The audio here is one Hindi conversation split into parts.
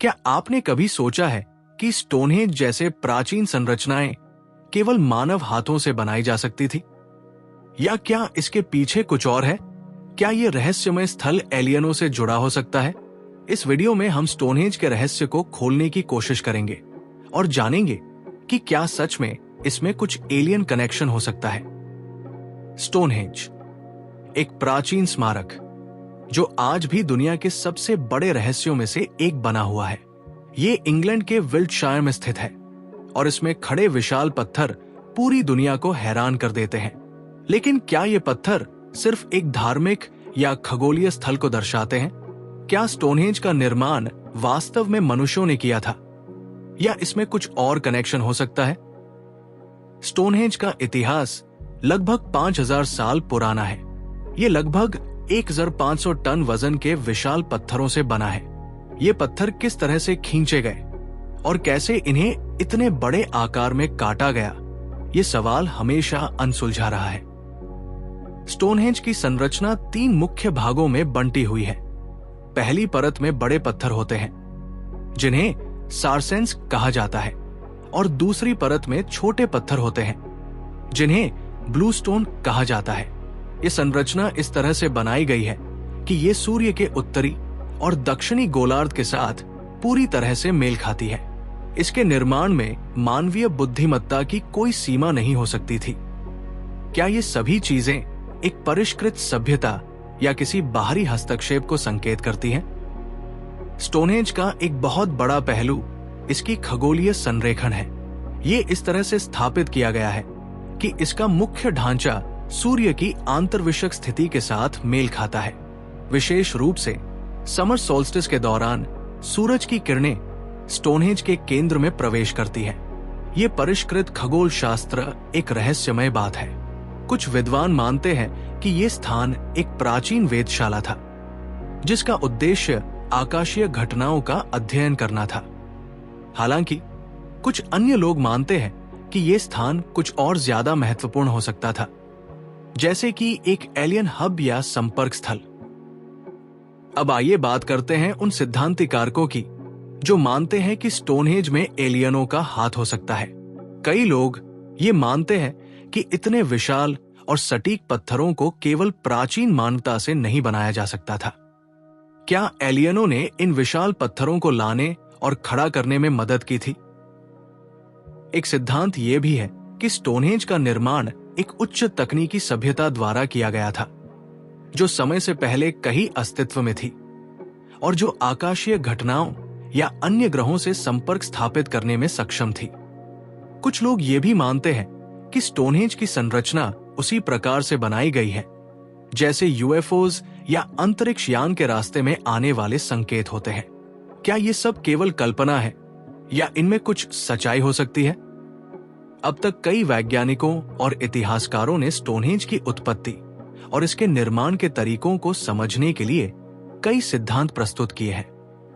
क्या आपने कभी सोचा है कि स्टोनहेंज जैसे प्राचीन संरचनाएं केवल मानव हाथों से बनाई जा सकती थी? या क्या इसके पीछे कुछ और है? क्या यह रहस्यमय स्थल एलियनों से जुड़ा हो सकता है? इस वीडियो में हम स्टोनहेंज के रहस्य को खोलने की कोशिश करेंगे और जानेंगे कि क्या सच में इसमें कुछ एलियन कनेक्शन हो सकता है। स्टोनहेंज एक प्राचीन स्मारक जो आज भी दुनिया के सबसे बड़े रहस्यों में से एक बना हुआ है। ये इंग्लैंड के विल्टशायर में स्थित है और इसमें खड़े विशाल पत्थर पूरी दुनिया को हैरान कर देते हैं। लेकिन क्या ये पत्थर सिर्फ एक धार्मिक या खगोलीय स्थल को दर्शाते हैं? क्या स्टोनहेंज का निर्माण वास्तव में मनुष्यों ने किया था या इसमें कुछ और कनेक्शन हो सकता है? स्टोनहेंज का इतिहास लगभग 5000 साल पुराना है। ये लगभग 1500 टन वजन के विशाल पत्थरों से बना है। ये पत्थर किस तरह से खींचे गए और कैसे इन्हें इतने बड़े आकार में काटा गया, ये सवाल हमेशा अनसुलझा रहा है। स्टोनहेंज की संरचना 3 मुख्य भागों में बंटी हुई है। पहली परत में बड़े पत्थर होते हैं जिन्हें सारसेंस कहा जाता है और दूसरी परत में छोटे पत्थर होते हैं जिन्हें ब्लूस्टोन कहा जाता है। ये संरचना इस तरह से बनाई गई है कि ये सूर्य के उत्तरी और दक्षिणी गोलार्ध के साथ पूरी तरह से मेल खाती है। इसके निर्माण में मानवीय बुद्धिमत्ता की कोई सीमा नहीं हो सकती थी। क्या ये सभी चीजें एक परिष्कृत सभ्यता या किसी बाहरी हस्तक्षेप को संकेत करती हैं? स्टोनहेंज का एक बहुत बड़ा पहलू इसकी खगोलीय संरेखण है। ये इस तरह से स्थापित किया गया है कि इसका मुख्य ढांचा सूर्य की आंतरविषक स्थिति के साथ मेल खाता है। विशेष रूप से समर सोल्स्टिस के दौरान सूरज की किरणें स्टोनहेंज के केंद्र में प्रवेश करती है। ये परिष्कृत खगोल शास्त्र एक रहस्यमय बात है। कुछ विद्वान मानते हैं कि ये स्थान एक प्राचीन वेधशाला था जिसका उद्देश्य आकाशीय घटनाओं का अध्ययन करना था। हालांकि कुछ अन्य लोग मानते हैं कि ये स्थान कुछ और ज्यादा महत्वपूर्ण हो सकता था, जैसे कि एक एलियन हब या संपर्क स्थल। अब आइए बात करते हैं उन सिद्धांतिक कारकों की जो मानते हैं कि स्टोनहेंज में एलियनों का हाथ हो सकता है। कई लोग ये मानते हैं कि इतने विशाल और सटीक पत्थरों को केवल प्राचीन मानवता से नहीं बनाया जा सकता था। क्या एलियनों ने इन विशाल पत्थरों को लाने और खड़ा करने में मदद की थी? एक सिद्धांत यह भी है कि स्टोनहेंज का निर्माण एक उच्च तकनीकी सभ्यता द्वारा किया गया था जो समय से पहले कहीं अस्तित्व में थी और जो आकाशीय घटनाओं या अन्य ग्रहों से संपर्क स्थापित करने में सक्षम थी। कुछ लोग ये भी मानते हैं कि स्टोनहेंज की संरचना उसी प्रकार से बनाई गई है जैसे यूएफओज या अंतरिक्ष यान के रास्ते में आने वाले संकेत होते हैं। क्या ये सब केवल कल्पना है या इनमें कुछ सच्चाई हो सकती है? अब तक कई वैज्ञानिकों और इतिहासकारों ने स्टोनहेंज की उत्पत्ति और इसके निर्माण के तरीकों को समझने के लिए कई सिद्धांत प्रस्तुत किए हैं।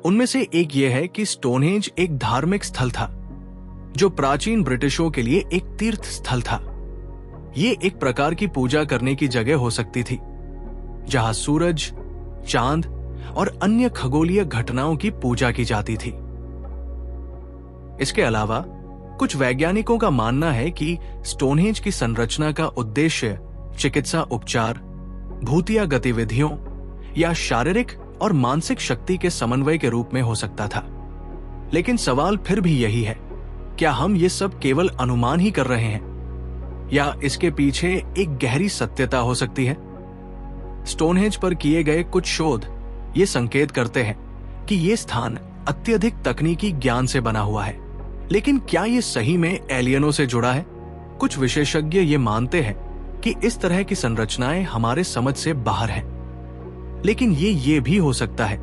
उनमें से एक यह है कि स्टोनहेंज एक धार्मिक स्थल था जो प्राचीन ब्रिटिशों के लिए एक तीर्थ स्थल था। ये एक प्रकार की पूजा करने की जगह हो सकती थी जहां सूरज, चांद और अन्य खगोलीय घटनाओं की पूजा की जाती थी। इसके अलावा कुछ वैज्ञानिकों का मानना है कि स्टोनहेंज की संरचना का उद्देश्य चिकित्सा उपचार, भूतिया गतिविधियों या शारीरिक और मानसिक शक्ति के समन्वय के रूप में हो सकता था। लेकिन सवाल फिर भी यही है, क्या हम ये सब केवल अनुमान ही कर रहे हैं या इसके पीछे एक गहरी सत्यता हो सकती है? स्टोनहेंज पर किए गए कुछ शोध ये संकेत करते हैं कि ये स्थान अत्यधिक तकनीकी ज्ञान से बना हुआ है। लेकिन क्या ये सही में एलियनों से जुड़ा है? कुछ विशेषज्ञ ये मानते हैं कि इस तरह की संरचनाएं हमारे समझ से बाहर हैं। लेकिन ये भी हो सकता है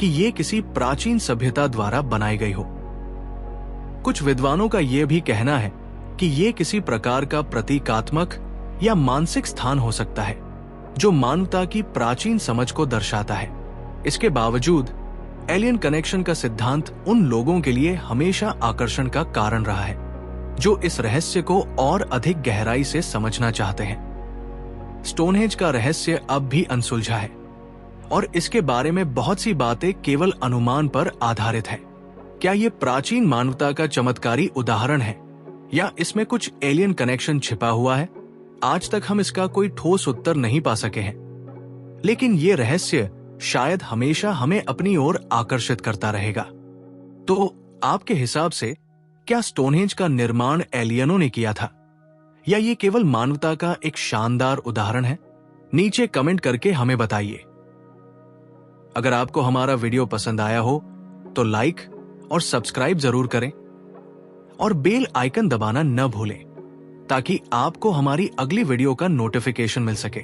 कि ये किसी प्राचीन सभ्यता द्वारा बनाई गई हो। कुछ विद्वानों का यह भी कहना है कि ये किसी प्रकार का प्रतीकात्मक या मानसिक स्थान हो सकता है जो मानवता की प्राचीन समझ को दर्शाता है। इसके बावजूद एलियन कनेक्शन का सिद्धांत उन लोगों के लिए हमेशा आकर्षण का कारण रहा है जो इस रहस्य को और अधिक गहराई से समझना चाहते हैं। स्टोनहेंज का रहस्य अब भी अनसुलझा है और इसके बारे में बहुत सी बातें केवल अनुमान पर आधारित है। क्या ये प्राचीन मानवता का चमत्कारी उदाहरण है या इसमें कुछ एलियन कनेक्शन छिपा हुआ है? आज तक हम इसका कोई ठोस उत्तर नहीं पा सके हैं, लेकिन ये रहस्य शायद हमेशा हमें अपनी ओर आकर्षित करता रहेगा। तो आपके हिसाब से क्या स्टोनहेंज का निर्माण एलियनों ने किया था या ये केवल मानवता का एक शानदार उदाहरण है? नीचे कमेंट करके हमें बताइए। अगर आपको हमारा वीडियो पसंद आया हो तो लाइक और सब्सक्राइब जरूर करें और बेल आइकन दबाना न भूलें ताकि आपको हमारी अगली वीडियो का नोटिफिकेशन मिल सके।